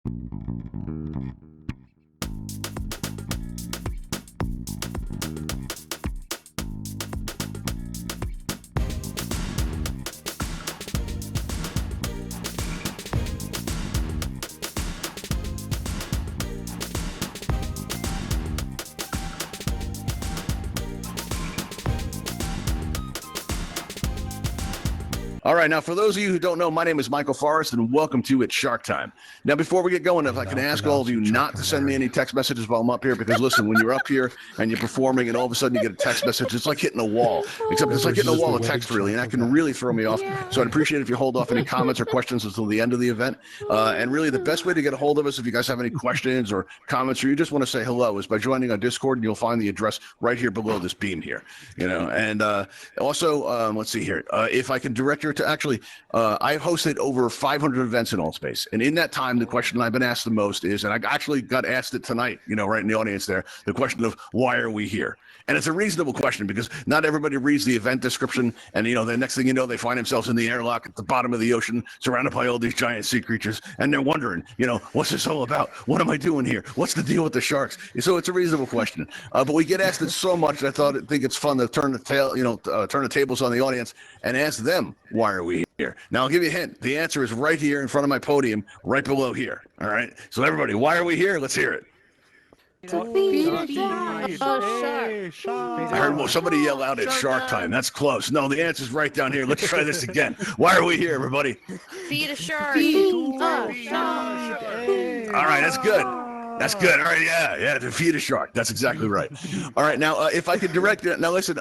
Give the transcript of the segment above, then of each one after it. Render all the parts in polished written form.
All right, now for those of you who don't know, my name is Michael Forrest, and welcome to It's Shark Time. Now, before we get going, if I can ask all of you not to send me any text messages while I'm up here, because listen, when you're up here and you're performing and all of a sudden you get a text message, it's like hitting a wall, except it's like hitting a wall of text, really, and that can really throw me off. So I'd appreciate if you hold off any comments or questions until the end of the event. And really, the best way to get a hold of us, if you guys have any questions or comments, or you just want to say hello, is by joining our Discord, and you'll find the address right here below this beam here. And also, let's see here. If I can direct you to actually, I've hosted over 500 events in Altspace, and in that time, the question I've been asked the most is, and I actually got asked it tonight, right in the audience there, the question of why are we here? And it's a reasonable question because not everybody reads the event description, and the next thing you know, they find themselves in the airlock at the bottom of the ocean, surrounded by all these giant sea creatures, and they're wondering, what's this all about? What am I doing here? What's the deal with the sharks? So it's a reasonable question, but we get asked it so much that I think it's fun to turn the tables on the audience and ask them why are we here. Now I'll give you a hint. The answer is right here in front of my podium, right below here. All right. So everybody, why are we here? Let's hear it. I heard somebody yell out, "It's Shark Time." That's close. No, the answer's right down here. Let's try this again. Why are we here, everybody? Feed a shark. All right, that's good. That's good. All right, yeah, to feed a shark. That's exactly right. All right, now, if I could direct it. Now, listen,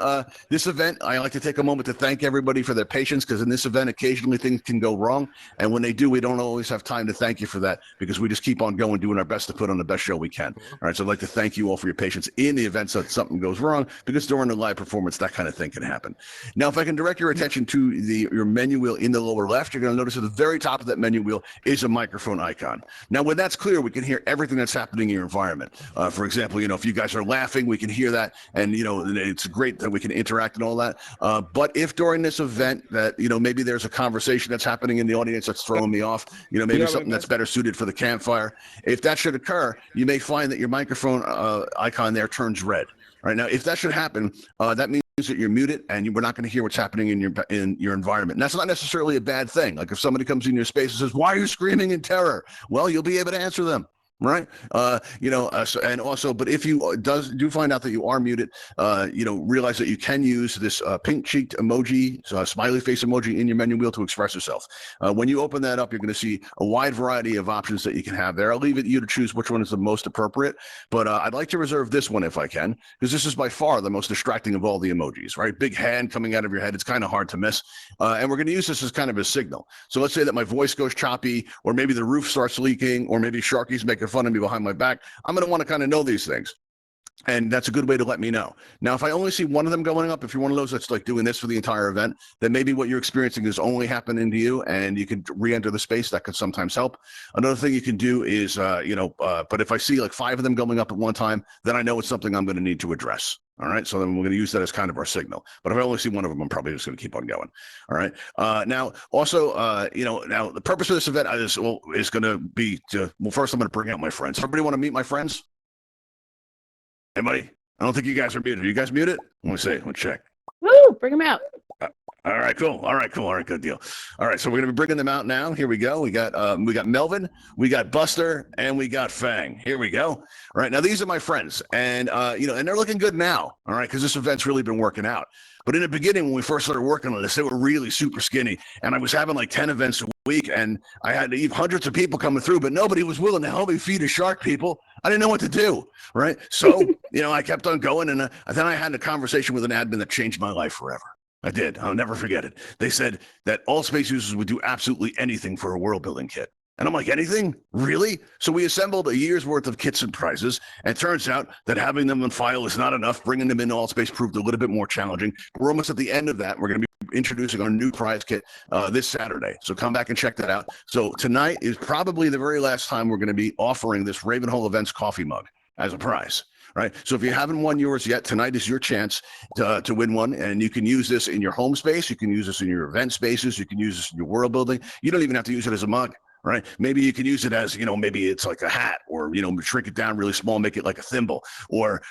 this event, I like to take a moment to thank everybody for their patience, because in this event, occasionally things can go wrong. And when they do, we don't always have time to thank you for that, because we just keep on going, doing our best to put on the best show we can. All right, so I'd like to thank you all for your patience in the event that something goes wrong, because during the live performance, that kind of thing can happen. Now, if I can direct your attention to your menu wheel in the lower left, you're going to notice at the very top of that menu wheel is a microphone icon. Now, when that's clear, we can hear everything that's happening in your environment. For example, if you guys are laughing, we can hear that, and it's great that we can interact and all that. But if during this event that maybe there's a conversation that's happening in the audience that's throwing me off, maybe something that's better suited for the campfire, if that should occur, you may find that your microphone icon there turns red. All right, now if that should happen, that means that you're muted and we're not going to hear what's happening in your environment. And that's not necessarily a bad thing. Like if somebody comes in your space and says, "Why are you screaming in terror?" Well, you'll be able to answer them. Right. And also, but if you do find out that you are muted, realize that you can use this pink cheeked emoji, smiley face emoji in your menu wheel to express yourself. When you open that up, you're going to see a wide variety of options that you can have there. I'll leave it to you to choose which one is the most appropriate, but I'd like to reserve this one if I can, because this is by far the most distracting of all the emojis, right? Big hand coming out of your head. It's kind of hard to miss. And we're going to use this as kind of a signal. So let's say that my voice goes choppy, or maybe the roof starts leaking, or maybe Sharky's making fun of me behind my back. I'm going to want to kind of know these things. And that's a good way to let me know. Now, if I only see one of them going up, if you're one of those that's like doing this for the entire event, then maybe what you're experiencing is only happening to you, and you can re-enter the space. That could sometimes help. Another thing you can do is, but if I see like 5 of them going up at one time, then I know it's something I'm going to need to address. All right, so then we're going to use that as kind of our signal. But if I only see one of them, I'm probably just going to keep on going. All right. Now, also, now the purpose of this event is going to be first I'm going to bring out my friends. Everybody want to meet my friends? Anybody? I don't think you guys are muted. Are you guys muted? Let me see. Let's check. Woo! Bring them out. All right, cool. All right, good deal. All right, so we're going to be bringing them out now. Here we go. We got Melvin, we got Buster, and we got Fang. Here we go. All right, now these are my friends, and and they're looking good now. All right, because this event's really been working out. But in the beginning, when we first started working on this, they were really super skinny, and I was having like 10 events a week, and I had hundreds of people coming through, but nobody was willing to help me feed a shark, people. I didn't know what to do, right? So, I kept on going, and then I had a conversation with an admin that changed my life forever. I did. I'll never forget it. They said that Altspace users would do absolutely anything for a world building kit. And I'm like, anything? Really? So we assembled a year's worth of kits and prizes, and it turns out that having them on file is not enough. Bringing them into Altspace proved a little bit more challenging. We're almost at the end of that. We're going to be introducing our new prize kit this Saturday. So come back and check that out. So tonight is probably the very last time we're going to be offering this Ravenhall Events coffee mug as a prize. Right. So if you haven't won yours yet, tonight is your chance to win one. And you can use this in your home space. You can use this in your event spaces. You can use this in your world building. You don't even have to use it as a mug. right? Maybe you can use it as, maybe it's like a hat, or, shrink it down really small, make it like a thimble, or,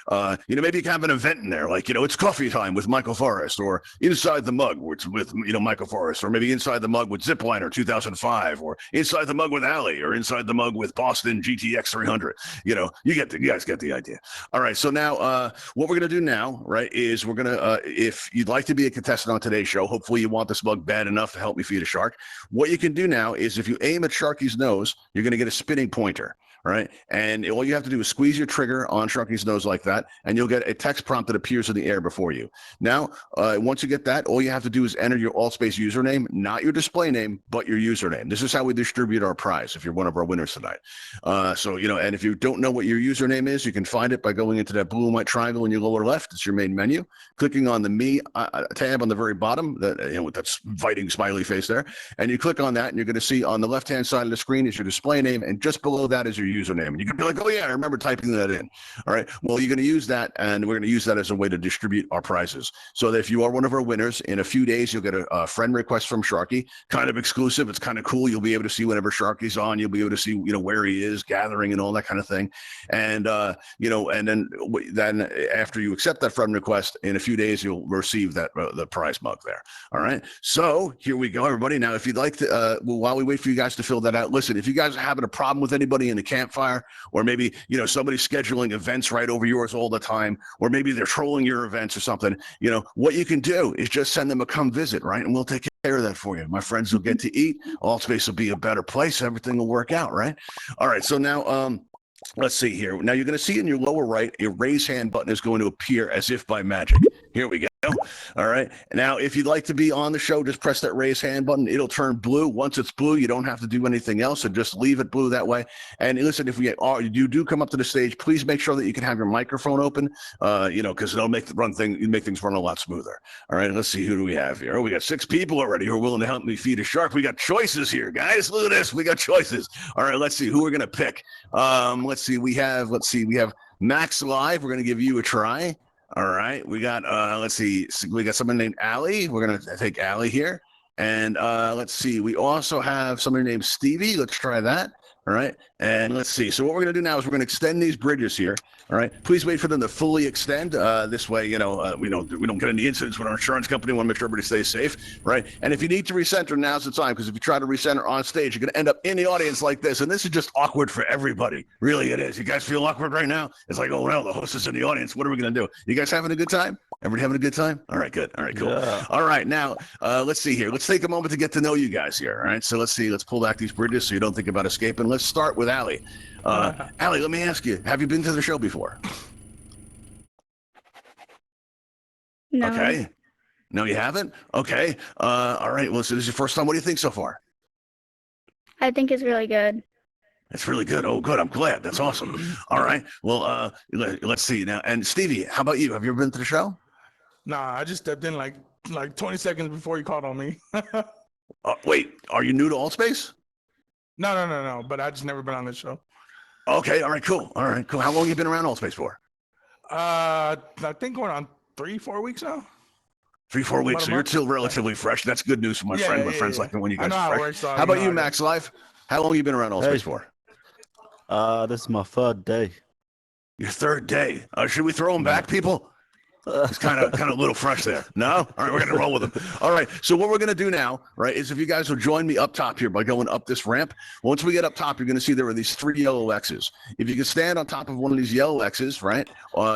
maybe you can have an event in there, like, it's coffee time with Michael Forrest, or inside the mug with, Michael Forrest, or maybe inside the mug with Zipliner 2005, or inside the mug with Allie, or inside the mug with Boston GTX 300. You guys get the idea. All right. So now, what we're going to do now, right, is we're going to, if you'd like to be a contestant on today's show, hopefully you want this mug bad enough to help me feed a shark. What you can do now is, if you aim at Sharky's nose, you're going to get a spinning pointer. Right. And all you have to do is squeeze your trigger on Sharky's nose like that, and you'll get a text prompt that appears in the air before you. Now, once you get that, all you have to do is enter your Altspace username, not your display name, but your username. This is how we distribute our prize if you're one of our winners tonight. And if you don't know what your username is, you can find it by going into that blue and white triangle in your lower left. It's your main menu. Clicking on the Me tab on the very bottom, with that fighting smiley face there. And you click on that, and you're going to see on the left-hand side of the screen is your display name, and just below that is your username. And you can be like, oh yeah, I remember typing that in. All right. Well, you're going to use that, and we're going to use that as a way to distribute our prizes. So that if you are one of our winners, in a few days, you'll get a friend request from Sharky, kind of exclusive. It's kind of cool. You'll be able to see whenever Sharky's on, you'll be able to see, where he is gathering and all that kind of thing. And, and then after you accept that friend request, in a few days, you'll receive that, the prize mug there. All right. So here we go, everybody. Now, if you'd like to, while we wait for you guys to fill that out, listen, if you guys are having a problem with anybody in the campfire, or maybe, somebody's scheduling events right over yours all the time, or maybe they're trolling your events or something, what you can do is just send them a come visit, right? And we'll take care of that for you. My friends will get to eat. Altspace will be a better place. Everything will work out, right? All right. So now, let's see here. Now you're going to see in your lower right, a raise hand button is going to appear as if by magic. Here we go. All right. Now, if you'd like to be on the show, just press that raise hand button. It'll turn blue. Once it's blue, you don't have to do anything else. So just leave it blue that way. And listen, if you do come up to the stage, please make sure that you can have your microphone open, because it'll make things run a lot smoother. All right. Let's see. Who do we have here? Oh, we got 6 people already who are willing to help me feed a shark. We got choices here, guys. Look at this. We got choices. All right. Let's see who we're going to pick. Let's see. We have Max Live. We're going to give you a try. All right, we got let's see, we got someone named Allie. We're gonna take Allie here, and let's see, we also have somebody named Stevie. Let's try that. All right, and let's see. So what we're gonna do now is we're gonna extend these bridges here. All right, please wait for them to fully extend. This way, we don't get any incidents with our insurance company. We want to make sure everybody stays safe, right? And if you need to recenter, now's the time, because if you try to recenter on stage, you're gonna end up in the audience like this, and this is just awkward for everybody. Really, it is. You guys feel awkward right now? It's like, oh well, the host is in the audience. What are we gonna do? You guys having a good time? Everybody having a good time? All right, good. All right, cool. Yeah. All right, now let's see here. Let's take a moment to get to know you guys here. All right, so let's see. Let's pull back these bridges so you don't think about escaping. Let's start with Allie. Allie, let me ask you: have you been to the show before? No. Okay. No, you haven't? Okay. All right. Well, so this is your first time. What do you think so far? I think it's really good. It's really good. Oh, good. I'm glad. That's awesome. All right. Well, let's see now. And Stevie, how about you? Have you ever been to the show? Nah, I just stepped in like 20 seconds before you called on me. Wait, are you new to Altspace? No. But I just never been on this show. Okay. All right. Cool. All right. Cool. How long have you been around Altspace for? I think going on 3-4 weeks now. 3-4 weeks. So you're still relatively fresh. That's good news for my friend. My friends like when you guys are fresh. How about you, Max Live? How long have you been around Altspace for? This is my 3rd day. Your 3rd day. Should we throw him back, people? It's kind of a little fresh there. No? All right, we're going to roll with him. All right, so what we're going to do now, right, is if you guys will join me up top here by going up this ramp. Once we get up top, you're going to see there are these 3 yellow X's. If you can stand on top of one of these yellow X's, right,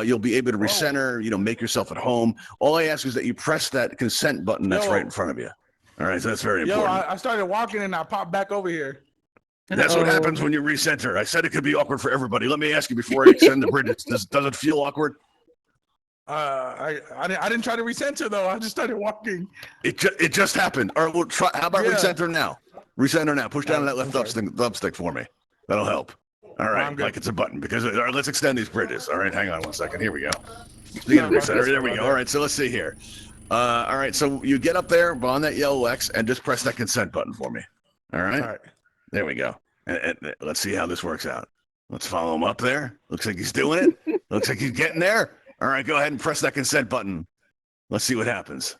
you'll be able to recenter, make yourself at home. All I ask is that you press that consent button that's right in front of you. All right, so that's very important. I started walking and I popped back over here. That's what happens when you recenter. I said it could be awkward for everybody. Let me ask you before I extend the bridges. Does it feel awkward? I didn't try to recenter though. I just started walking. It just happened. All right, we'll try. How about recenter now? Recenter now. Push down on that left thumbstick for me. That'll help. All right, like it's a button. Because all right, let's extend these bridges. All right, hang on one second. Here we go. There we go. All right, so let's see here. All right, so you get up there on that yellow X and just press that consent button for me. All right. All right. There we go. And let's see how this works out. Let's follow him up there. Looks like he's doing it. Looks like he's getting there. All right, go ahead and press that consent button. Let's see what happens.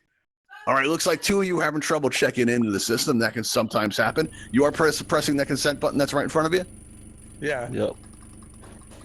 All right, looks like two of you are having trouble checking into the system. That can sometimes happen. You are pressing that consent button that's right in front of you? Yeah. Yep.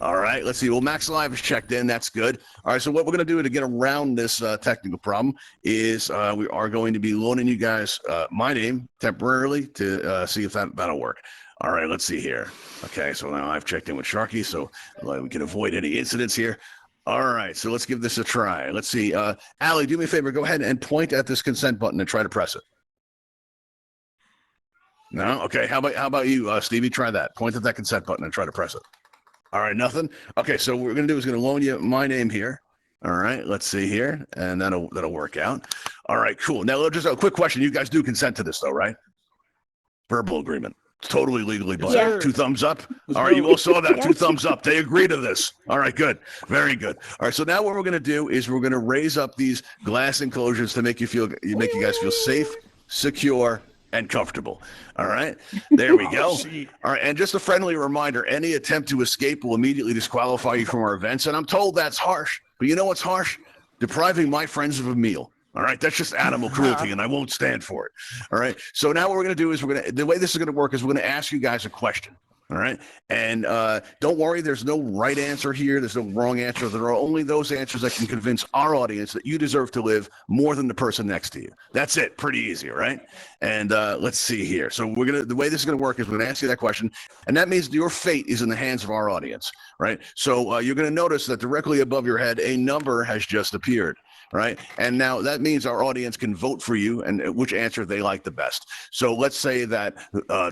All right, let's see. Well, Max Live is checked in. That's good. All right, so what we're going to do to get around this technical problem is we are going to be loaning you guys my name temporarily to see if that'll work. All right, let's see here. Okay, so now I've checked in with Sharky, so we can avoid any incidents here. All right, so let's give this a try. Let's see. Allie, do me a favor. Go ahead and point at this consent button and try to press it. No? Okay, how about you, Stevie? Try that. Point at that consent button and try to press it. All right, nothing. Okay, so what we're gonna do is gonna loan you my name here. All right, let's see here, and that'll work out. All right, cool. Now, just a quick question: you guys do consent to this, though, right? Verbal agreement. It's totally legally binding. Yeah. 2 thumbs up. All right, you all saw that. Yes. 2 thumbs up. They agree to this. All right, good. Very good. All right, so now what we're gonna do is we're gonna raise up these glass enclosures to make you guys feel safe, secure, and comfortable. All right, there we go. All right, and just a friendly reminder, any attempt to escape will immediately disqualify you from our events. And I'm told that's harsh, but you know what's harsh? Depriving my friends of a meal. All right, that's just animal cruelty, and I won't stand for it. All right, so now what we're going to do is the way this is going to work is we're going to ask you guys a question. All right, and don't worry, there's no right answer here. There's no wrong answer. There are only those answers that can convince our audience that you deserve to live more than the person next to you. That's it. Pretty easy, right? And let's see here. So the way this is going to work is we're going to ask you that question, and that means your fate is in the hands of our audience, right? So you're going to notice that directly above your head, a number has just appeared. Right. And now that means our audience can vote for you and which answer they like the best. So let's say that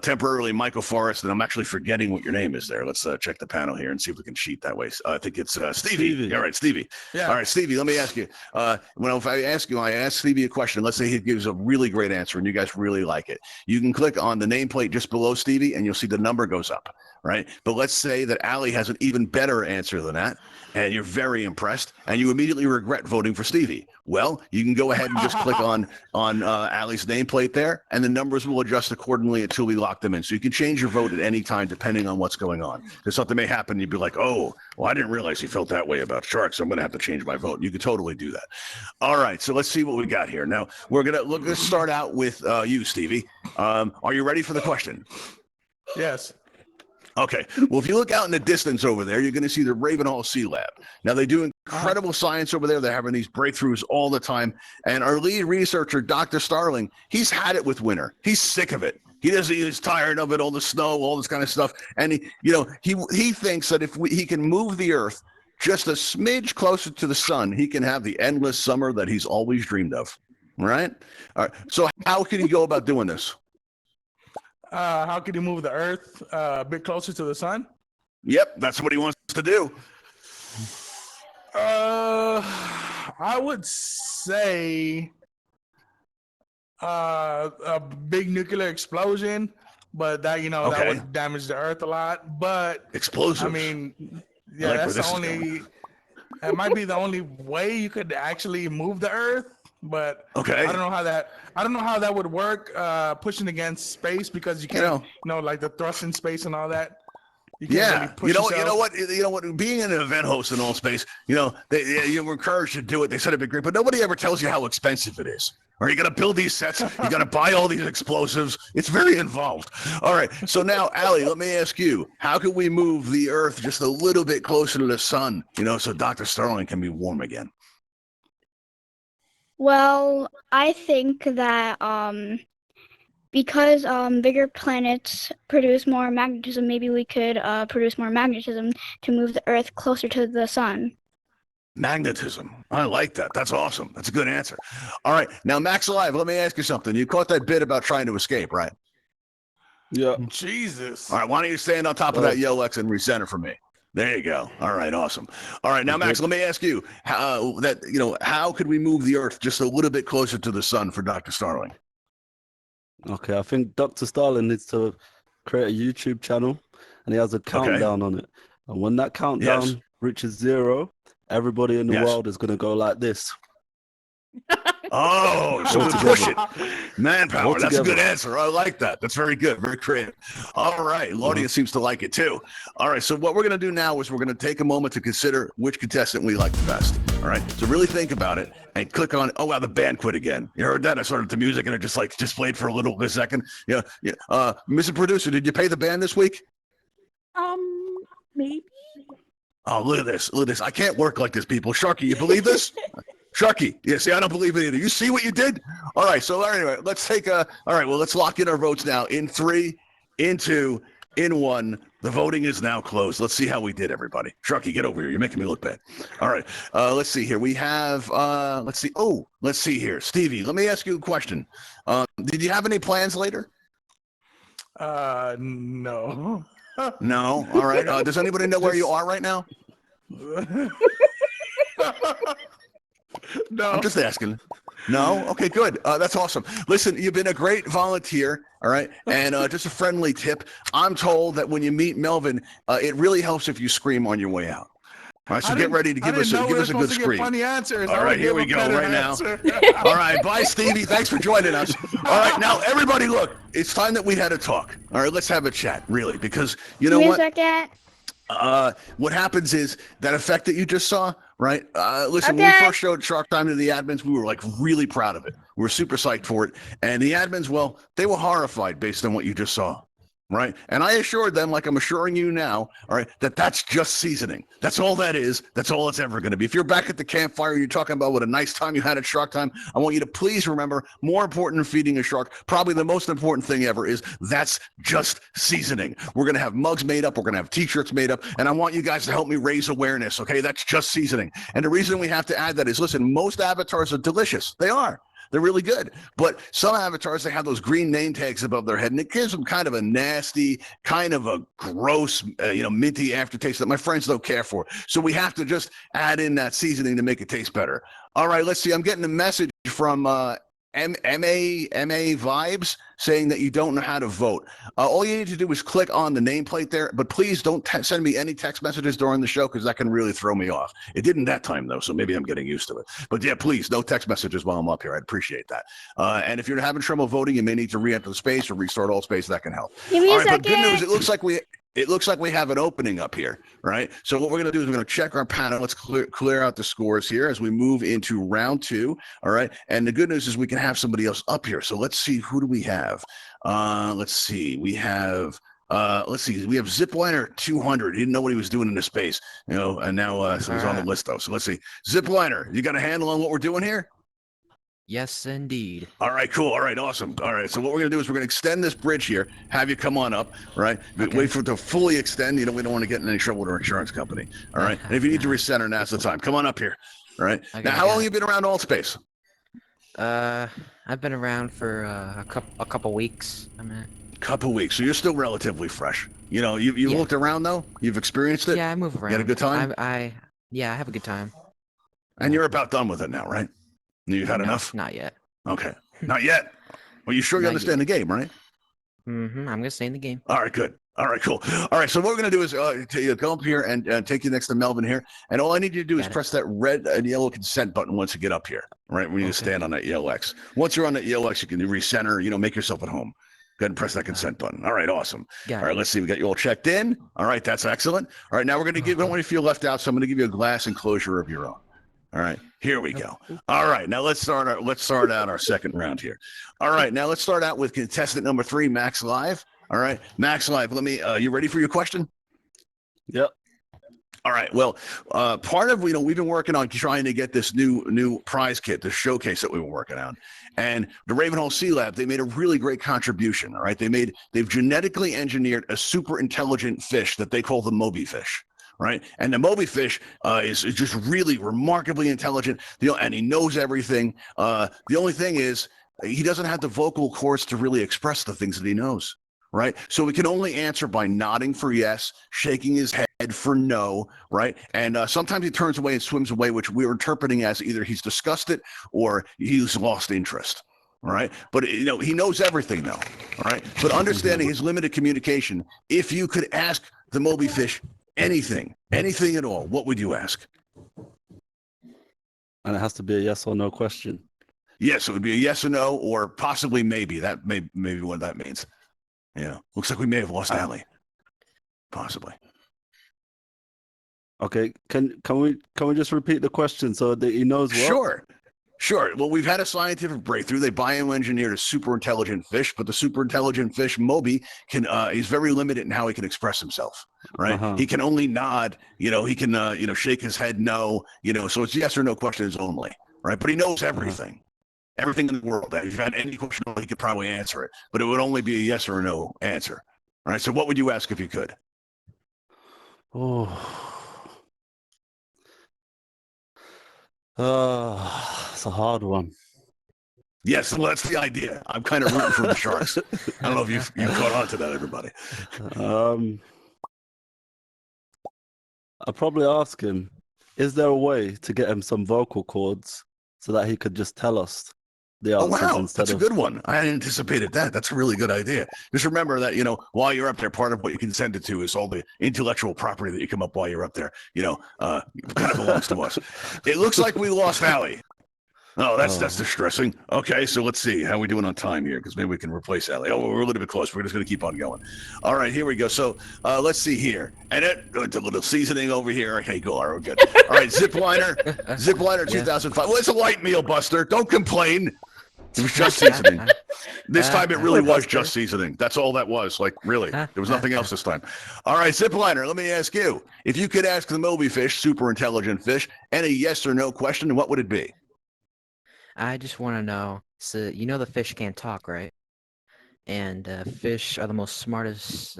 temporarily Michael Forrest, and I'm actually forgetting what your name is there. Let's check the panel here and see if we can cheat that way. I think it's Stevie. All right, Stevie. Yeah. All right, Stevie, let me ask you. If I ask Stevie a question, let's say he gives a really great answer and you guys really like it. You can click on the nameplate just below Stevie and you'll see the number goes up. Right. But let's say that Allie has an even better answer than that, and you're very impressed, and you immediately regret voting for Stevie. Well, you can go ahead and just click on Allie's nameplate there, and the numbers will adjust accordingly until we lock them in. So you can change your vote at any time depending on what's going on. Because something may happen, you'd be like, oh, well, I didn't realize he felt that way about sharks, so I'm going to have to change my vote. You could totally do that. All right, so let's see what we got here. Now, let's start out with you, Stevie. Are you ready for the question? Yes. Okay. Well, if you look out in the distance over there, you're going to see the Ravenhall Sea-Lab. Now, they do incredible science over there. They're having these breakthroughs all the time. And our lead researcher, Dr. Starling, he's had it with winter. He's sick of it. He's tired of it, all the snow, all this kind of stuff. And he thinks that if he can move the Earth just a smidge closer to the sun, he can have the endless summer that he's always dreamed of. Right? All right. So how can he go about doing this? How could he move the Earth a bit closer to the sun? Yep, that's what he wants to do. I would say a big nuclear explosion, but that that would damage the Earth a lot. But explosives. I mean, yeah, that's the only. It might be the only way you could actually move the Earth. But I don't know how that would work pushing against space, because you can't like the thrust in space and all that. You can't really push yourself. You know what being an event host in Altspace, you were encouraged to do it. They said it'd be great, but nobody ever tells you how expensive it is. Or you got to build these sets, you got to buy all these explosives. It's very involved. All right, so now Allie, let me ask you, how can we move the Earth just a little bit closer to the sun, so Dr. Starling can be warm again? Well, I think that because bigger planets produce more magnetism, maybe we could produce more magnetism to move the Earth closer to the sun. Magnetism. I like that. That's awesome. That's a good answer. All right. Now, Max Alive, let me ask you something. You caught that bit about trying to escape, right? Yeah. Jesus. All right. Why don't you stand on top of that Yolex and recenter for me? There you go. All right, awesome. All right, now Max, let me ask you how could we move the Earth just a little bit closer to the sun for Dr. Starling? Okay, I think Dr. Starling needs to create a YouTube channel, and he has a countdown on it. And when that countdown reaches 0, everybody in the world is going to go like this. Oh, so let's push it. Manpower. That's a good Altogether. answer. I like that. That's very good. Very creative. All right. The audience seems to like it too. All right. So what we're going to do now is we're going to take a moment to consider which contestant we like the best. All right. So really think about it and click on, oh, wow, the band quit again. You heard that? I started the music and it just played for a second. Yeah. Mr. Producer, did you pay the band this week? Maybe. Oh, look at this. Look at this. I can't work like this, people. Sharky, you believe this? Sharky. Yeah, see, I don't believe it either. You see what you did? All right. So anyway, let's let's lock in our votes now. In 3, in 2, in 1. The voting is now closed. Let's see how we did, everybody. Sharky, get over here. You're making me look bad. All right. Let's see here. We have, let's see here. Stevie, let me ask you a question. Did you have any plans later? No. No. All right. Does anybody know where you are right now? No. I'm just asking. No? Okay, good. That's awesome. Listen, you've been a great volunteer, all right? And just a friendly tip. I'm told that when you meet Melvin, it really helps if you scream on your way out. All right, so get ready to give us a good scream. Funny answers. All right, here we go right now. All right, bye, Stevie. Thanks for joining us. All right, now, everybody, look. It's time that we had a talk. All right, let's have a chat, really, because you know what? What happens is that effect that you just saw, right? Listen, when we first showed Shark Time to the admins, we were really proud of it. We were super psyched for it. And the admins, well, they were horrified based on what you just saw, right? And I assured them, like I'm assuring you now, all right, that that's just seasoning. That's all that is. That's all it's ever going to be. If you're back at the campfire, you're talking about what a nice time you had at Shark Time, I want you to please remember, more important than feeding a shark, probably the most important thing ever is that's just seasoning. We're going to have mugs made up. We're going to have t-shirts made up. And I want you guys to help me raise awareness, okay? That's just seasoning. And the reason we have to add that is, listen, most avatars are delicious. They are. They're really good. But some avatars, they have those green name tags above their head, and it gives them kind of a nasty, kind of a gross, minty aftertaste that my friends don't care for. So we have to just add in that seasoning to make it taste better. All right, let's see. I'm getting a message from MA Vibes saying that you don't know how to vote. All you need to do is click on the nameplate there, but please don't send me any text messages during the show because that can really throw me off. It didn't that time though, so maybe I'm getting used to it. But yeah, please, no text messages while I'm up here. I'd appreciate that. And if you're having trouble voting, you may need to re-enter the space or restart Altspace. That can help. Give me all a right, second. but good news, it looks like we have an opening up here, right? So what we're going to do is we're going to check our panel. Let's clear out the scores here as we move into round 2, all right? And the good news is we can have somebody else up here. So let's see, who do we have? Let's see, we have Zipliner 200. He didn't know what he was doing in the space, and now so he's on the list though. So let's see, Zipliner, you got a handle on what we're doing here? Yes, indeed. All right, cool. All right, awesome. All right, so what we're going to do is we're going to extend this bridge here, have you come on up, right? Okay. Wait for it to fully extend. We don't want to get in any trouble with our insurance company, all right? And if you need to recenter, now's the time. Come on up here, all right? Okay, now, how long have you been around Altspace? I've been around for a couple weeks. Couple weeks, so you're still relatively fresh. You looked around, though? You've experienced it? Yeah, I move around. You had a good time? Yeah, I have a good time. And you're about done with it now, right? You've had enough? Not yet. Okay. Not yet? Well, you sure you understand the game, right? Mm-hmm. I'm going to stay in the game. All right, good. All right, cool. All right, so what we're going to do is go up here and take you next to Melvin here. And all I need you to do is press that red and yellow consent button once you get up here, right? When you stand on that yellow X. Once you're on that yellow X, you can recenter, make yourself at home. Go ahead and press that consent button. All right, awesome. All right, let's see. We got you all checked in. All right, that's excellent. All right, now we're going to I don't want you to feel left out, so I'm going to give you a glass enclosure of your own. All right, here we go. All right, now let's start out our second round here. All right, now let's start out with contestant number 3, Max Live. All right, Max Live, you ready for your question? Yep. All right, well, part of, we've been working on trying to get this new prize kit, the showcase that we were working on. And the Ravenhall Sea-Lab, they made a really great contribution, all right? They've genetically engineered a super intelligent fish that they call the Moby fish. Right, and the Moby fish is just really remarkably intelligent, and he knows everything. The only thing is, he doesn't have the vocal cords to really express the things that he knows. Right, so we can only answer by nodding for yes, shaking his head for no. Right, and sometimes he turns away and swims away, which we're interpreting as either he's disgusted or he's lost interest. All right, but he knows everything though. All right, but understanding his limited communication, if you could ask the Moby fish anything at all, what would you ask? And it has to be a yes or no question. Yes, it would be a yes or no, or possibly maybe. That may maybe what that means. Yeah, looks like we may have lost Allie. Possibly. Okay, can we just repeat the question so that he knows what? Sure. Well, we've had a scientific breakthrough. They bioengineered a super intelligent fish, but the super intelligent fish, Moby, can he's very limited in how he can express himself. Right? He can only nod. He can shake his head no. So it's yes or no questions only. Right? But he knows everything. Everything in the world. If you had any question, he could probably answer it, but it would only be a yes or a no answer. All right. So what would you ask if you could? It's a hard one. Yes, well, that's the idea. I'm kind of rooting for the Sharks. I don't know if you've caught on to that, everybody. I'd probably ask him, is there a way to get him some vocal cords so that he could just tell us the answers instead that's a good one. I hadn't anticipated that. That's a really good idea. Just remember that, while you're up there, part of what you can send it to is all the intellectual property that you come up while you're up there, kind of belongs to us. It looks like we lost Allie. Oh, that's distressing. Okay, so let's see how we doing on time here, because maybe we can replace Allie. Oh, we're a little bit close. We're just going to keep on going. All right, here we go. So let's see here. And a little seasoning over here. Okay, cool. All right, good. All right, Zipliner 2005. Well, it's a light meal, Buster. Don't complain. It was just seasoning. This time it really was just seasoning. That's all that was. Like, really. There was nothing else this time. All right, Zipliner, let me ask you. If you could ask the Moby fish, super intelligent fish, any yes or no question, what would it be? I just want to know, so the fish can't talk, right? And fish are the most smartest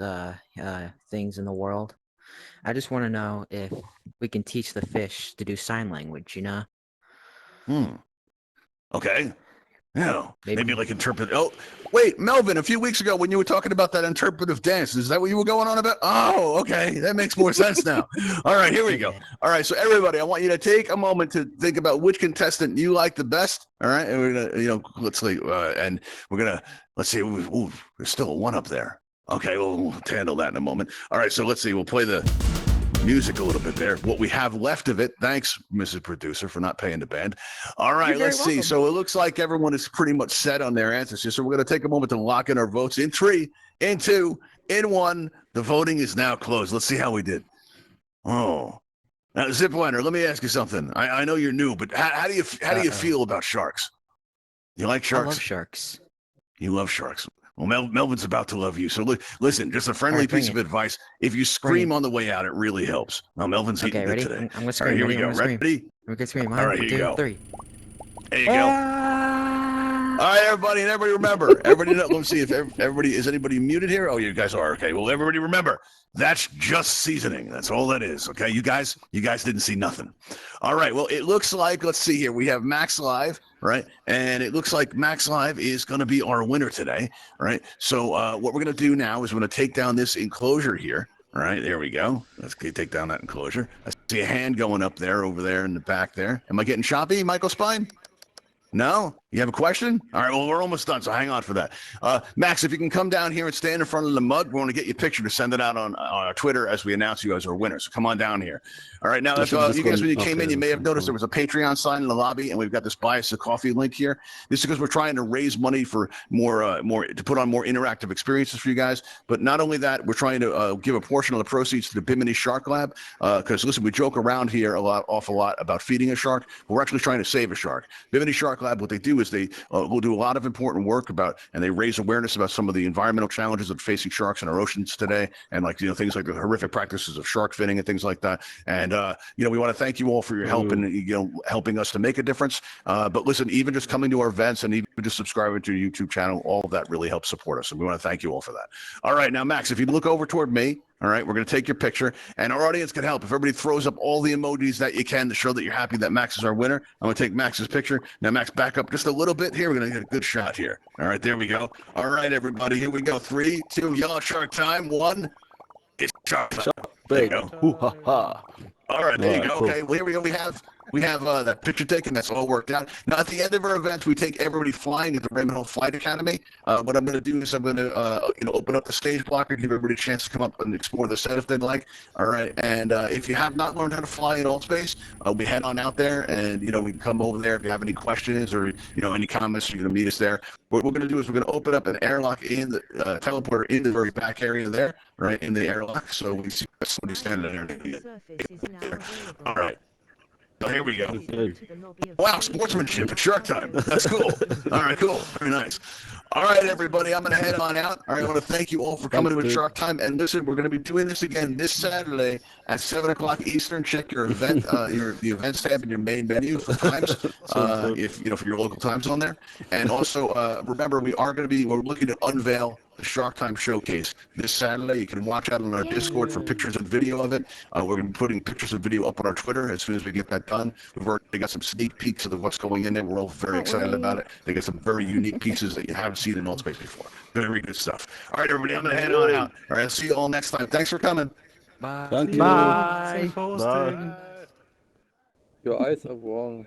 things in the world. I just want to know if we can teach the fish to do sign language, Okay. Yeah, maybe like interpret. Oh, wait, Melvin, a few weeks ago when you were talking about that interpretive dance, is that what you were going on about? Oh, okay. That makes more sense now. All right, here we go. All right, so everybody, I want you to take a moment to think about which contestant you like the best. All right, and we're going to, let's see, and we're going to, let's see, ooh, there's still a one up there. Okay, we'll handle that in a moment. All right, so let's see, we'll play the music a little bit there. What we have left of it. Thanks, Mrs. Producer, for not paying the band. All right, let's see. So it looks like everyone is pretty much set on their answers here. So we're going to take a moment to lock in our votes. In 3, in 2, in 1. The voting is now closed. Let's see how we did. Oh, now Zipliner, let me ask you something. I know you're new, but how do you feel about sharks? You like sharks? I love sharks. You love sharks. Well, Melvin's about to love you. So listen, just a friendly piece of advice. If you scream on the way out, it really helps. Now, Melvin's eating it today. I'm going to scream. All right, here we go. Ready? We're going to scream. All right, here you go. 3. There you go. All right, everybody, and everybody remember. Let's see if is anybody muted here? Oh, you guys are. Okay, well, everybody remember, that's just seasoning. That's all that is. Okay, you guys didn't see nothing. All right, well, it looks like, let's see here. We have Max Live, right? And it looks like Max Live is going to be our winner today, right? So what we're going to do now is we're going to take down this enclosure here. All right, there we go. Let's take down that enclosure. I see a hand going up there, over there in the back there. Am I getting choppy, Michael Spine? No? You have a question? All right, well, we're almost done, so hang on for that. Max, if you can come down here and stand in front of the mug, we want to get your picture to send it out on our Twitter as we announce you as our winner. So come on down here. All right, now, you guys, when you came in, you may have noticed there was a Patreon sign in the lobby, and we've got this Buy Us a Coffee link here. This is because we're trying to raise money for more to put on more interactive experiences for you guys. But not only that, we're trying to give a portion of the proceeds to the Bimini Shark Lab. Because, listen, we joke around here awful lot about feeding a shark, but we're actually trying to save a shark. Bimini Shark Lab, what they do is they will do a lot of important work and they raise awareness about some of the environmental challenges that are facing sharks in our oceans today, and things like the horrific practices of shark finning and things like that. And we want to thank you all for your help and helping us to make a difference. But listen, even just coming to our events and even just subscribing to your YouTube channel, all of that really helps support us, and we want to thank you all for that. All right, now Max, if you look over toward me. All right, we're going to take your picture, and our audience can help. If everybody throws up all the emojis that you can to show that you're happy that Max is our winner, I'm going to take Max's picture. Now, Max, back up just a little bit here. We're going to get a good shot here. All right, there we go. All right, everybody, here we go. 3, 2, yellow shark time. 1, it's shark time. There you go. Ooh, ha, ha. All right, there you go. Cool. Okay, well, here we go. We have we have that picture taken. That's all worked out. Now, at the end of our events, we take everybody flying at the Ravenhall Flight Academy. What I'm going to do is I'm going to open up the stage blocker, give everybody a chance to come up and explore the set if they'd like. All right, and if you have not learned how to fly in Altspace, we head on out there, and we can come over there if you have any questions or any comments. You're going to meet us there. What we're going to do is we're going to open up an airlock in the teleporter in the very back area there, right in the airlock. So we see somebody standing there. All right. Oh, here we go. Wow, sportsmanship at Shark Time. That's cool. All right, cool. Very nice. All right, everybody, I'm going to head on out. All right, I want to thank you all for coming to Shark Time. And listen, we're going to be doing this again this Saturday at 7 o'clock Eastern. Check your event, the events tab in your main menu for times, for your local time zone there. And also, remember, we're looking to unveil the Shark Time Showcase this Saturday. You can watch out on our Discord for pictures and video of it. We're going to be putting pictures and video up on our Twitter as soon as we get that done. We've already got some sneak peeks of what's going in there. We're all very excited about it. They got some very unique pieces that you haven't seen in Altspace before. Very good stuff. All right, everybody, I'm going to head on out. All right, I'll see you all next time. Thanks for coming. Bye. Thank you. Bye. Safe hosting. Bye. Your eyes are wrong.